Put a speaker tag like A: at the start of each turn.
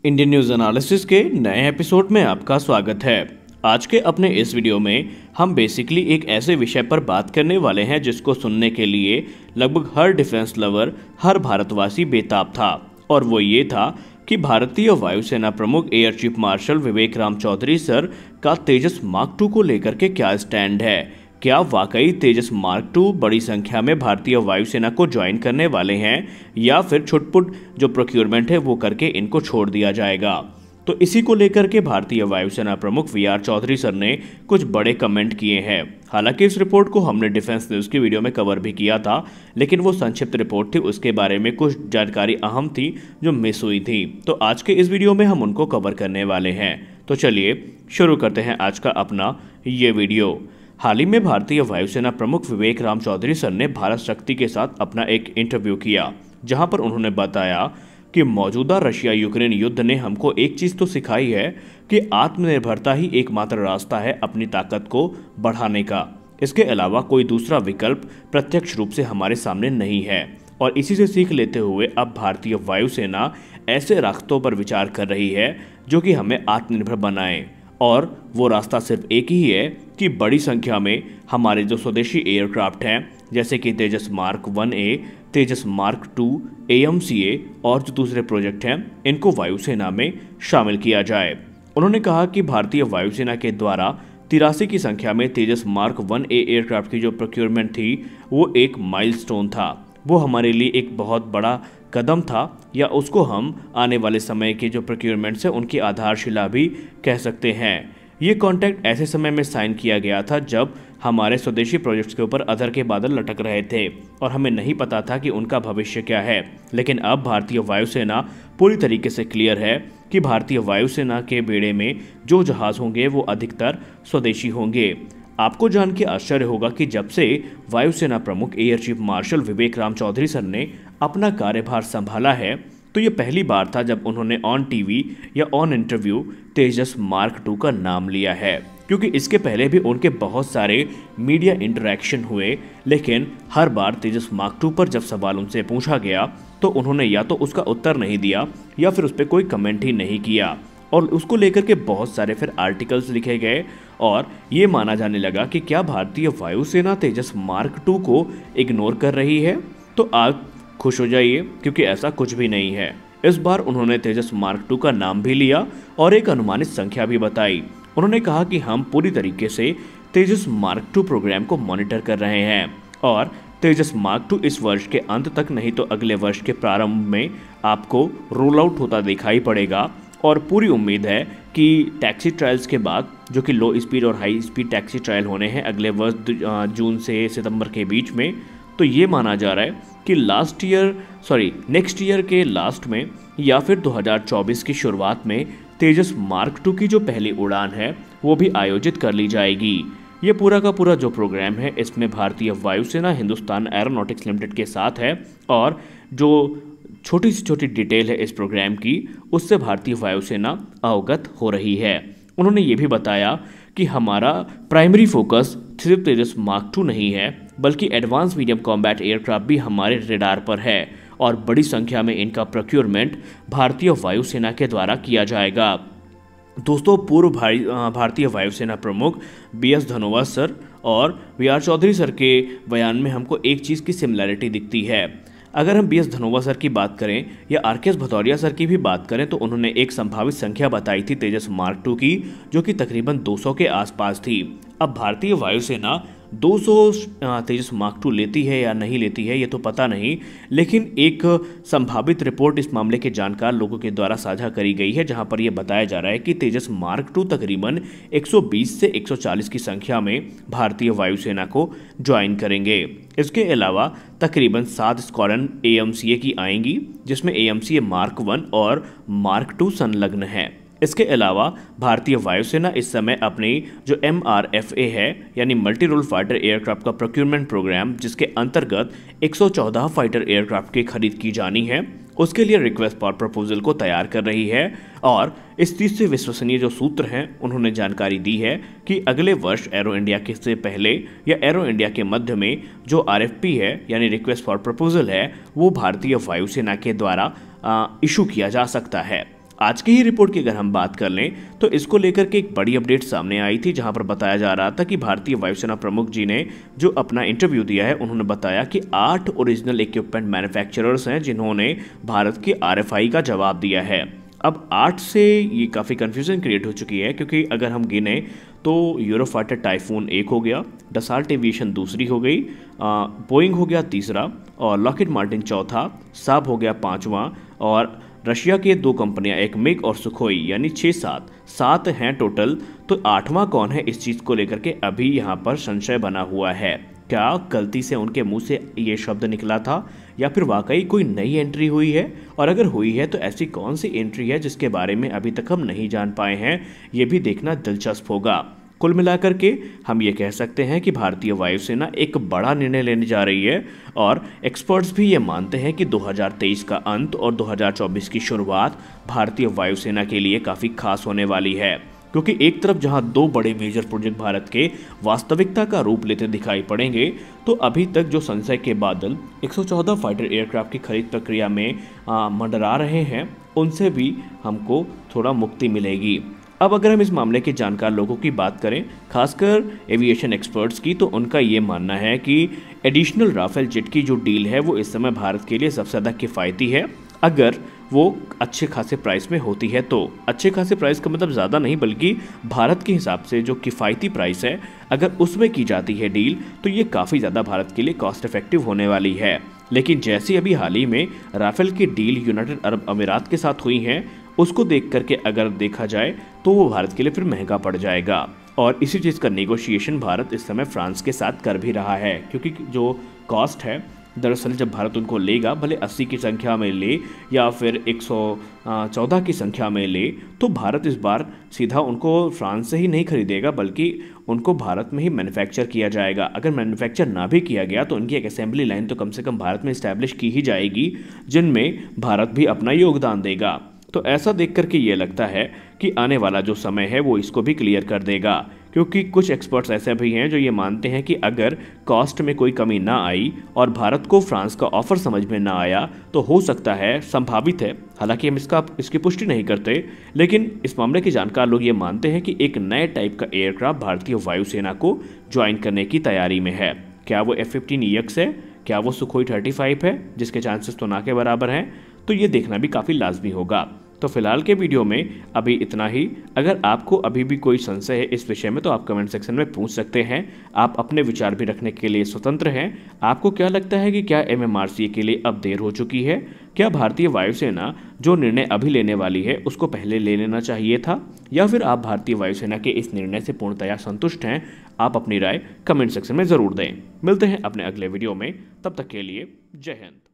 A: Indian news analysis के नए episode में आपका स्वागत है। आज के अपने इस वीडियो में हम बेसिकली एक ऐसे विषय पर बात करने वाले हैं जिसको सुनने के लिए लगभग हर डिफेंस लवर, हर भारतवासी बेताब था, और वो ये था कि भारतीय वायुसेना प्रमुख एयर चीफ मार्शल विवेक राम चौधरी सर का तेजस मार्क 2 को लेकर के क्या स्टैंड है। क्या वाकई तेजस मार्क 2 बड़ी संख्या में भारतीय वायुसेना को ज्वाइन करने वाले हैं, या फिर छुटपुट जो प्रोक्योरमेंट है वो करके इनको छोड़ दिया जाएगा। तो इसी को लेकर के भारतीय वायुसेना प्रमुख वीआर चौधरी सर ने कुछ बड़े कमेंट किए हैं। हालांकि इस रिपोर्ट को हमने डिफेंस न्यूज़ की वीडियो में कवर भी किया था, लेकिन वो संक्षिप्त रिपोर्ट थी, उसके बारे में कुछ जानकारी अहम थी जो मिस हुई थी। तो आज के इस वीडियो में हम उनको कवर करने वाले हैं। तो चलिए शुरू करते हैं आज का अपना ये वीडियो। हाल ही में भारतीय वायुसेना प्रमुख विवेक राम चौधरी सर ने भारत शक्ति के साथ अपना एक इंटरव्यू किया, जहां पर उन्होंने बताया कि मौजूदा रशिया यूक्रेन युद्ध ने हमको एक चीज़ तो सिखाई है कि आत्मनिर्भरता ही एकमात्र रास्ता है अपनी ताकत को बढ़ाने का। इसके अलावा कोई दूसरा विकल्प प्रत्यक्ष रूप से हमारे सामने नहीं है, और इसी से सीख लेते हुए अब भारतीय वायुसेना ऐसे रास्तों पर विचार कर रही है जो कि हमें आत्मनिर्भर बनाए, और वो रास्ता सिर्फ एक ही है कि बड़ी संख्या में हमारे जो स्वदेशी एयरक्राफ्ट हैं, जैसे कि तेजस मार्क 1A, तेजस मार्क 2, AMCA और जो दूसरे प्रोजेक्ट हैं, इनको वायुसेना में शामिल किया जाए। उन्होंने कहा कि भारतीय वायुसेना के द्वारा 83 की संख्या में तेजस मार्क 1A एयरक्राफ्ट की जो प्रोक्योरमेंट थी वो एक माइलस्टोन था। वो हमारे लिए एक बहुत बड़ा कदम था, या उसको हम आने वाले समय के जो प्रोक्योरमेंट्स हैं उनकी आधारशिला भी कह सकते हैं। ये कॉन्ट्रैक्ट ऐसे समय में साइन किया गया था जब हमारे स्वदेशी प्रोजेक्ट्स के ऊपर अधर के बादल लटक रहे थे और हमें नहीं पता था कि उनका भविष्य क्या है। लेकिन अब भारतीय वायुसेना पूरी तरीके से क्लियर है कि भारतीय वायुसेना के बेड़े में जो जहाज़ होंगे वो अधिकतर स्वदेशी होंगे। आपको जान के आश्चर्य होगा कि जब से वायुसेना प्रमुख एयर चीफ मार्शल विवेक राम चौधरी सर ने अपना कार्यभार संभाला है, तो ये पहली बार था जब उन्होंने ऑन टीवी या ऑन इंटरव्यू तेजस मार्क 2 का नाम लिया है, क्योंकि इसके पहले भी उनके बहुत सारे मीडिया इंटरेक्शन हुए, लेकिन हर बार तेजस मार्क 2 पर जब सवाल उनसे पूछा गया तो उन्होंने या तो उसका उत्तर नहीं दिया या फिर उस पर कोई कमेंट ही नहीं किया, और उसको लेकर के बहुत सारे फिर आर्टिकल्स लिखे गए, और ये माना जाने लगा कि क्या भारतीय वायुसेना तेजस मार्क 2 को इग्नोर कर रही है। तो आप खुश हो जाइए, क्योंकि ऐसा कुछ भी नहीं है। इस बार उन्होंने तेजस मार्क 2 का नाम भी लिया और एक अनुमानित संख्या भी बताई। उन्होंने कहा कि हम पूरी तरीके से तेजस मार्क 2 प्रोग्राम को मॉनिटर कर रहे हैं, और तेजस मार्क 2 इस वर्ष के अंत तक नहीं तो अगले वर्ष के प्रारंभ में आपको रोल आउट होता दिखाई पड़ेगा। और पूरी उम्मीद है कि टैक्सी ट्रायल्स के बाद, जो कि लो स्पीड और हाई स्पीड टैक्सी ट्रायल होने हैं अगले वर्ष जून से सितंबर के बीच में, तो ये माना जा रहा है कि नेक्स्ट ईयर के लास्ट में या फिर 2024 की शुरुआत में तेजस मार्क 2 की जो पहली उड़ान है वो भी आयोजित कर ली जाएगी। ये पूरा का पूरा जो प्रोग्राम है इसमें भारतीय वायुसेना हिंदुस्तान एरोनॉटिक्स लिमिटेड के साथ है, और जो छोटी से छोटी डिटेल है इस प्रोग्राम की उससे भारतीय वायुसेना अवगत हो रही है। उन्होंने ये भी बताया कि हमारा प्राइमरी फोकस सिर्फ तेजस मार्क 2 नहीं है, बल्कि एडवांस मीडियम कॉम्बैट एयरक्राफ्ट भी हमारे रेडार पर है, और बड़ी संख्या में इनका प्रोक्योरमेंट भारतीय वायुसेना के द्वारा किया जाएगा। दोस्तों, पूर्व भारतीय वायुसेना प्रमुख BS धनोआ सर और वीआर चौधरी सर के बयान में हमको एक चीज़ की सिमिलैरिटी दिखती है। अगर हम BS धनोआ सर की बात करें या RKS भदौरिया सर की भी बात करें, तो उन्होंने एक संभावित संख्या बताई थी तेजस मार्क 2 की, जो कि तकरीबन 200 के आसपास थी। अब भारतीय वायुसेना 200 तेजस मार्क 2 लेती है या नहीं लेती है ये तो पता नहीं, लेकिन एक संभावित रिपोर्ट इस मामले के जानकार लोगों के द्वारा साझा करी गई है, जहां पर यह बताया जा रहा है कि तेजस मार्क 2 तकरीबन 120 से 140 की संख्या में भारतीय वायुसेना को ज्वाइन करेंगे। इसके अलावा तकरीबन 7 स्क्वाड्रन AMCA की आएंगी, जिसमें AMCA मार्क 1 और मार्क 2 संलग्न है। इसके अलावा भारतीय वायुसेना इस समय अपनी जो MRFA है, यानी मल्टी रोल फाइटर एयरक्राफ्ट का प्रोक्योरमेंट प्रोग्राम, जिसके अंतर्गत 114 फाइटर एयरक्राफ्ट की खरीद की जानी है, उसके लिए रिक्वेस्ट फॉर प्रपोजल को तैयार कर रही है। और इस चीज़ से विश्वसनीय जो सूत्र हैं उन्होंने जानकारी दी है कि अगले वर्ष एरो इंडिया के से पहले या एरो इंडिया के मध्य में जो RFP है, यानी रिक्वेस्ट फॉर प्रपोजल है, वो भारतीय वायुसेना के द्वारा इशू किया जा सकता है। आज की ही रिपोर्ट की अगर हम बात कर लें तो इसको लेकर के एक बड़ी अपडेट सामने आई थी, जहां पर बताया जा रहा था कि भारतीय वायुसेना प्रमुख जी ने जो अपना इंटरव्यू दिया है, उन्होंने बताया कि 8 ओरिजिनल इक्विपमेंट मैन्युफैक्चरर्स हैं जिन्होंने भारत के RFI का जवाब दिया है। अब 8 से ये काफ़ी कन्फ्यूजन क्रिएट हो चुकी है, क्योंकि अगर हम गिने तो यूरोफाइटर टाइफून एक हो गया, डसाल्ट एविएशन दूसरी हो गई, बोइंग हो गया तीसरा, और लॉकहीड मार्टिन चौथा, साब हो गया पांचवा, और रशिया की 2 कंपनियां, एक मिग और सुखोई, यानी 7 हैं टोटल। तो 8वां कौन है, इस चीज़ को लेकर के अभी यहाँ पर संशय बना हुआ है। क्या गलती से उनके मुंह से ये शब्द निकला था, या फिर वाकई कोई नई एंट्री हुई है, और अगर हुई है तो ऐसी कौन सी एंट्री है जिसके बारे में अभी तक हम नहीं जान पाए हैं, ये भी देखना दिलचस्प होगा। कुल मिलाकर के हम ये कह सकते हैं कि भारतीय वायुसेना एक बड़ा निर्णय लेने जा रही है, और एक्सपर्ट्स भी ये मानते हैं कि 2023 का अंत और 2024 की शुरुआत भारतीय वायुसेना के लिए काफ़ी खास होने वाली है, क्योंकि एक तरफ जहां 2 बड़े मेजर प्रोजेक्ट भारत के वास्तविकता का रूप लेते दिखाई पड़ेंगे, तो अभी तक जो संशय के बादल 114 फाइटर एयरक्राफ्ट की खरीद प्रक्रिया में मंडरा रहे हैं, उनसे भी हमको थोड़ा मुक्ति मिलेगी। अब अगर हम इस मामले के जानकार लोगों की बात करें, खासकर एविएशन एक्सपर्ट्स की, तो उनका ये मानना है कि एडिशनल राफेल जेट की जो डील है वो इस समय भारत के लिए सबसे ज़्यादा किफ़ायती है, अगर वो अच्छे खासे प्राइस में होती है तो। अच्छे खासे प्राइस का मतलब ज़्यादा नहीं, बल्कि भारत के हिसाब से जो किफ़ायती प्राइस है, अगर उसमें की जाती है डील, तो ये काफ़ी ज़्यादा भारत के लिए कॉस्ट इफेक्टिव होने वाली है। लेकिन जैसे अभी हाल ही में राफेल की डील यूनाइटेड अरब अमीरात के साथ हुई है, उसको देख करके अगर देखा जाए तो वो भारत के लिए फिर महंगा पड़ जाएगा, और इसी चीज़ का नेगोशिएशन भारत इस समय फ्रांस के साथ कर भी रहा है, क्योंकि जो कॉस्ट है, दरअसल जब भारत उनको लेगा, भले 80 की संख्या में ले या फिर 114 की संख्या में ले, तो भारत इस बार सीधा उनको फ्रांस से ही नहीं खरीदेगा, बल्कि उनको भारत में ही मैन्युफैक्चर किया जाएगा। अगर मैन्युफैक्चर ना भी किया गया तो उनकी एक असेंबली लाइन तो कम से कम भारत में इस्टेब्लिश की ही जाएगी, जिनमें भारत भी अपना योगदान देगा। तो ऐसा देख करके ये लगता है कि आने वाला जो समय है वो इसको भी क्लियर कर देगा, क्योंकि कुछ एक्सपर्ट्स ऐसे भी हैं जो ये मानते हैं कि अगर कॉस्ट में कोई कमी ना आई और भारत को फ्रांस का ऑफर समझ में ना आया, तो हो सकता है, संभावित है, हालांकि हम इसकी पुष्टि नहीं करते, लेकिन इस मामले के जानकार लोग ये मानते हैं कि एक नए टाइप का एयरक्राफ्ट भारतीय वायुसेना को ज्वाइन करने की तैयारी में है। क्या वो F-15EX है, क्या वो सुखोई 35 है, जिसके चांसेस तो ना के बराबर हैं, तो ये देखना भी काफ़ी लाजमी होगा। तो फिलहाल के वीडियो में अभी इतना ही। अगर आपको अभी भी कोई संशय है इस विषय में, तो आप कमेंट सेक्शन में पूछ सकते हैं। आप अपने विचार भी रखने के लिए स्वतंत्र हैं। आपको क्या लगता है कि क्या MMRCA के लिए अब देर हो चुकी है? क्या भारतीय वायुसेना जो निर्णय अभी लेने वाली है उसको पहले ले लेना चाहिए था, या फिर आप भारतीय वायुसेना के इस निर्णय से पूर्णतया संतुष्ट हैं? आप अपनी राय कमेंट सेक्शन में ज़रूर दें। मिलते हैं अपने अगले वीडियो में, तब तक के लिए जय हिंद।